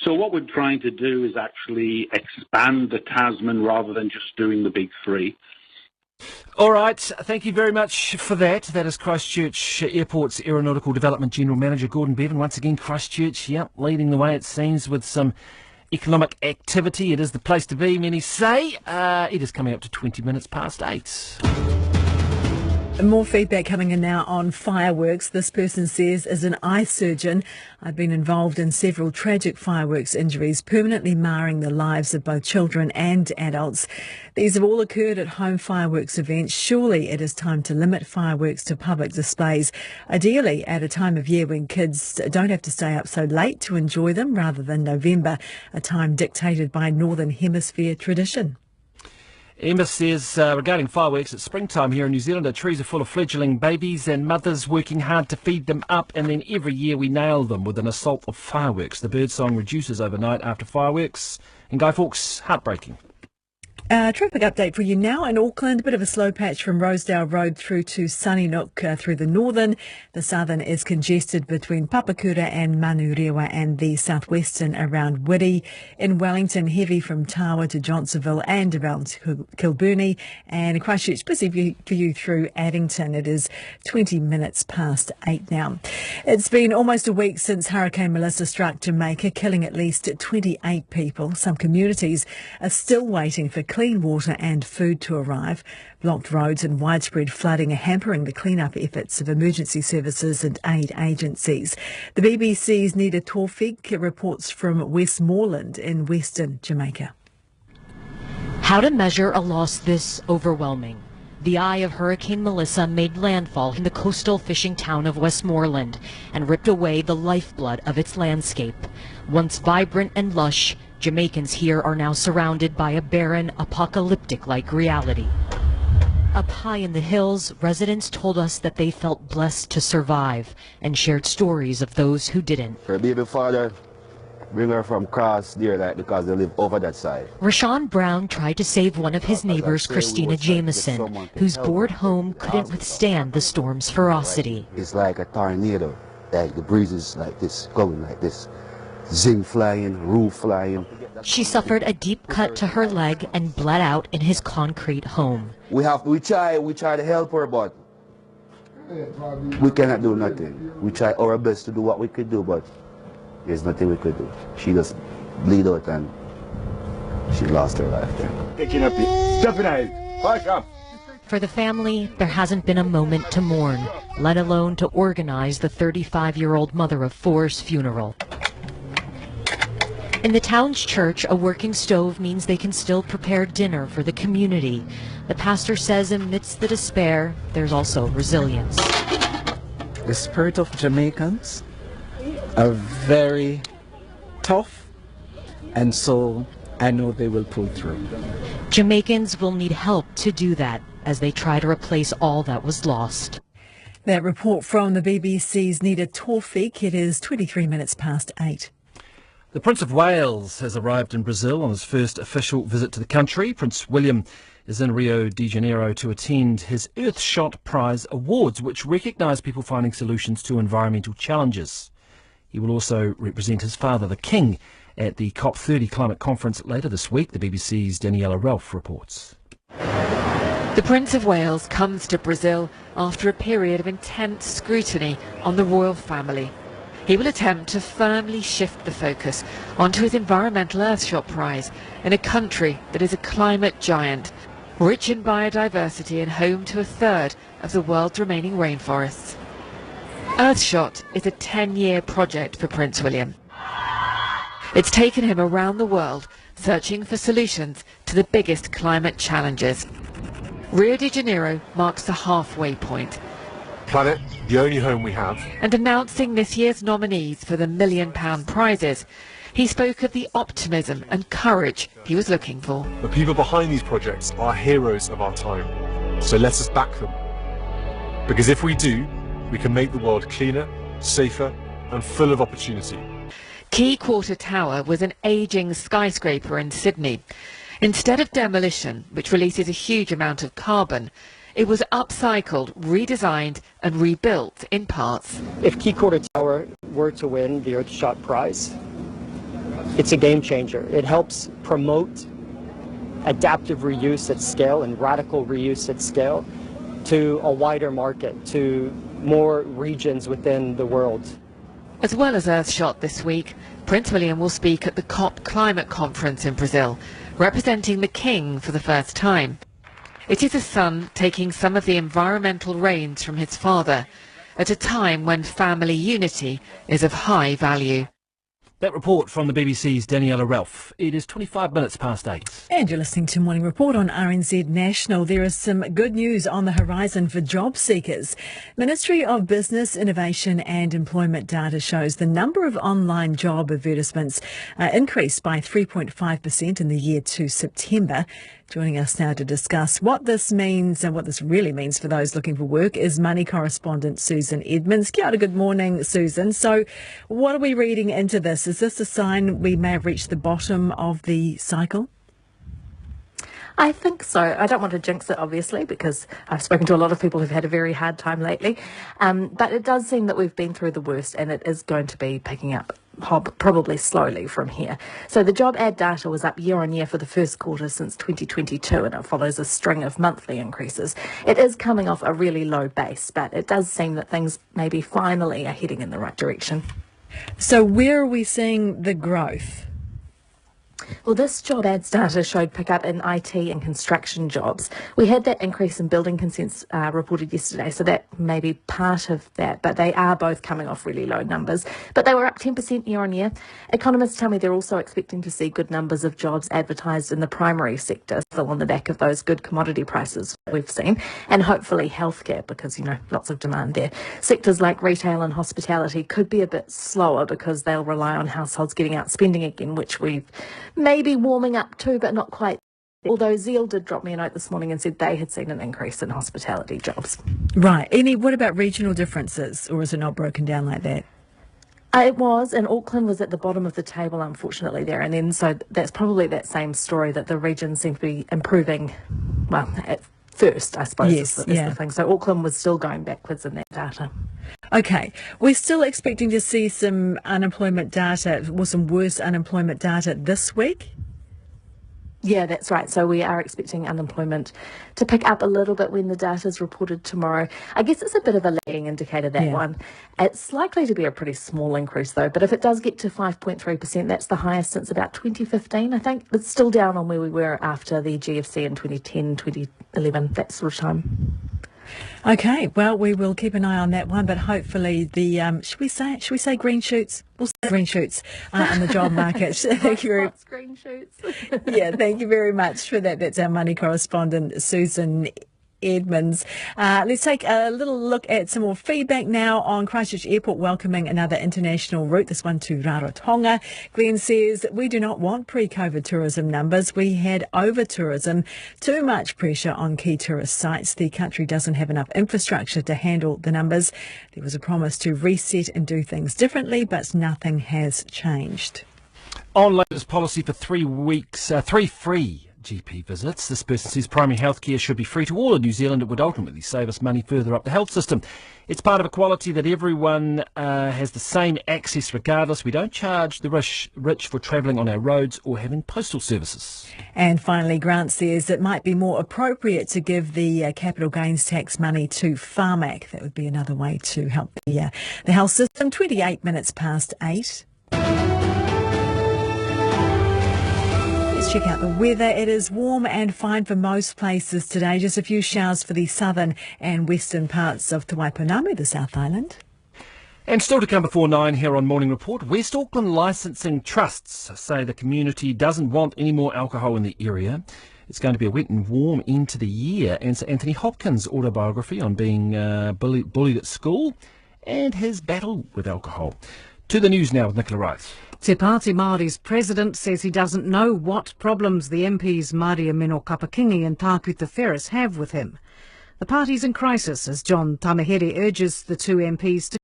So what we're trying to do is actually expand the Tasman rather than just doing the big three. All right, thank you very much for that. That is Christchurch Airport's Aeronautical Development General Manager Gordon Bevan. Once again, Christchurch, leading the way, it seems, with some economic activity. It is the place to be, many say. It is coming up to 20 minutes past 8. More feedback coming in now on fireworks. This person says, as an eye surgeon, I've been involved in several tragic fireworks injuries, permanently marring the lives of both children and adults. These have all occurred at home fireworks events. Surely it is time to limit fireworks to public displays, ideally at a time of year when kids don't have to stay up so late to enjoy them, rather than November, a time dictated by Northern Hemisphere tradition. Emma says, regarding fireworks, it's springtime here in New Zealand. Our trees are full of fledgling babies and mothers working hard to feed them up, and then every year we nail them with an assault of fireworks. The birdsong reduces overnight after fireworks. And Guy Fawkes, heartbreaking. Traffic update for you now in Auckland. A bit of a slow patch from Rosedale Road through to Sunnynook through the northern. The southern is congested between Papakura and Manurewa and the southwestern around Whitty. In Wellington, heavy from Tawa to Johnsonville and around Kilburnie. And Christchurch, busy for you through Addington. It is 20 minutes past 8 now. It's been almost a week since Hurricane Melissa struck Jamaica, killing at least 28 people. Some communities are still waiting for clean water and food to arrive. Blocked roads and widespread flooding are hampering the clean-up efforts of emergency services and aid agencies. The BBC's Nita Torfig reports from Westmoreland in western Jamaica. How to measure a loss this overwhelming? The eye of Hurricane Melissa made landfall in the coastal fishing town of Westmoreland and ripped away the lifeblood of its landscape. Once vibrant and lush, Jamaicans here are now surrounded by a barren, apocalyptic-like reality. Up high in the hills, residents told us that they felt blessed to survive and shared stories of those who didn't. Her baby father bring her from cross there because they live over that side. Rashawn Brown tried to save one of his neighbors, Christina Jameson, whose board home couldn't withstand the storm's ferocity. It's like a tornado. Like the breezes like this, going like this. Zinc flying, roof flying. She suffered a deep cut to her leg and bled out in his concrete home. We try to help her, but we cannot do nothing. We try our best to do what we could do, but there's nothing we could do. She just bleed out and she lost her life there. For the family, there hasn't been a moment to mourn, let alone to organize the 35-year-old mother of four's funeral. In the town's church, a working stove means they can still prepare dinner for the community. The pastor says amidst the despair, there's also resilience. The spirit of Jamaicans are very tough, and so I know they will pull through. Jamaicans will need help to do that as they try to replace all that was lost. That report from the BBC's Nita Torfig. It is 23 minutes past 8. The Prince of Wales has arrived in Brazil on his first official visit to the country. Prince William is in Rio de Janeiro to attend his Earthshot Prize Awards, which recognise people finding solutions to environmental challenges. He will also represent his father, the King, at the COP30 climate conference later this week. The BBC's Daniela Ralph reports. The Prince of Wales comes to Brazil after a period of intense scrutiny on the royal family. He will attempt to firmly shift the focus onto his environmental Earthshot Prize in a country that is a climate giant, rich in biodiversity and home to a third of the world's remaining rainforests. Earthshot is a 10-year project for Prince William. It's taken him around the world searching for solutions to the biggest climate challenges. Rio de Janeiro marks the halfway point. Planet, the only home we have. And announcing this year's nominees for the £1 million prizes, he spoke of the optimism and courage he was looking for. The people behind these projects are heroes of our time, so let us back them. Because if we do, we can make the world cleaner, safer and full of opportunity. Quay Quarter Tower was an ageing skyscraper in Sydney. Instead of demolition, which releases a huge amount of carbon, it was upcycled, redesigned and rebuilt in parts. If Quay Quarter Tower were to win the Earthshot Prize, It's a game changer. It helps promote adaptive reuse at scale and radical reuse at scale to a wider market, to more regions within the world. As well as Earthshot this week, Prince William will speak at the COP climate conference in Brazil, representing the King for the first time. It is a son taking some of the environmental reins from his father at a time when family unity is of high value. That report from the BBC's Daniela Ralph. It is 25 minutes past 8. And you're listening to Morning Report on RNZ National. There is some good news on the horizon for job seekers. Ministry of Business, Innovation and Employment data shows the number of online job advertisements increased by 3.5% in the year to September. Joining us now to discuss what this means and what this really means for those looking for work is money correspondent Susan Edmonds. Kia ora, good morning, Susan. So what are we reading into this? Is this a sign we may have reached the bottom of the cycle? I think so. I don't want to jinx it, obviously, because I've spoken to a lot of people who've had a very hard time lately. But it does seem that we've been through the worst and it is going to be picking up probably slowly from here. So the job ad data was up year on year for the first quarter since 2022, and it follows a string of monthly increases. It is coming off a really low base, but it does seem that things maybe finally are heading in the right direction. So where are we seeing the growth? Well, this job ads data showed pickup in IT and construction jobs. We had that increase in building consents reported yesterday, so that may be part of that, but they are both coming off really low numbers. But they were up 10% year on year. Economists tell me they're also expecting to see good numbers of jobs advertised in the primary sector, still on the back of those good commodity prices we've seen, and hopefully healthcare, because, you know, lots of demand there. Sectors like retail and hospitality could be a bit slower because they'll rely on households getting out spending again, which we've maybe warming up to, but not quite. Although Zeal did drop me a note this morning and said they had seen an increase in hospitality jobs. Right. What about regional differences, or is it not broken down like that? It was, and Auckland was at the bottom of the table, unfortunately, there. And then so that's probably that same story, that the regions seem to be improving, well, at first, I suppose, is the thing. So Auckland was still going backwards in that data. Okay. We're still expecting to see some unemployment data, or some worse unemployment data this week? Yeah, that's right. So we are expecting unemployment to pick up a little bit when the data is reported tomorrow. I guess it's a bit of a lagging indicator, that one. It's likely to be a pretty small increase, though. But if it does get to 5.3%, that's the highest since about 2015, I think. It's still down on where we were after the GFC in 2010, 2011, that sort of time. Okay, well, we will keep an eye on that one, but hopefully the should we say green shoots? We'll say green shoots on the job market. Thank you. Green shoots. Yeah, thank you very much for that. That's our money correspondent, Susan Edmonds. Let's take a little look at some more feedback now on Christchurch Airport welcoming another international route, this one to Tonga. Glenn says, we do not want pre-COVID tourism numbers. We had over-tourism, too much pressure on key tourist sites. The country doesn't have enough infrastructure to handle the numbers. There was a promise to reset and do things differently, but nothing has changed. On latest policy for 3 weeks, 3 free GP visits. This person says primary health care should be free to all in New Zealand. It would ultimately save us money further up the health system. It's part of equality that everyone has the same access regardless. We don't charge the rich for travelling on our roads or having postal services. And finally, Grant says it might be more appropriate to give the capital gains tax money to Pharmac. That would be another way to help the health system. 28 minutes past 8. Check out the weather. It is warm and fine for most places today. Just a few showers for the southern and western parts of Te Waipunamu, the South Island. And still to come before 9 here on Morning Report, West Auckland licensing trusts say the community doesn't want any more alcohol in the area. It's going to be a wet and warm end to the year. And Sir Anthony Hopkins' autobiography on being bullied at school and his battle with alcohol. To the news now with Nicola Rice. Te Pāti Māori's president says he doesn't know what problems the MPs Maria Mino Kapakingi and Tākuta Ferris have with him. The party's in crisis as John Tamahere urges the two MPs to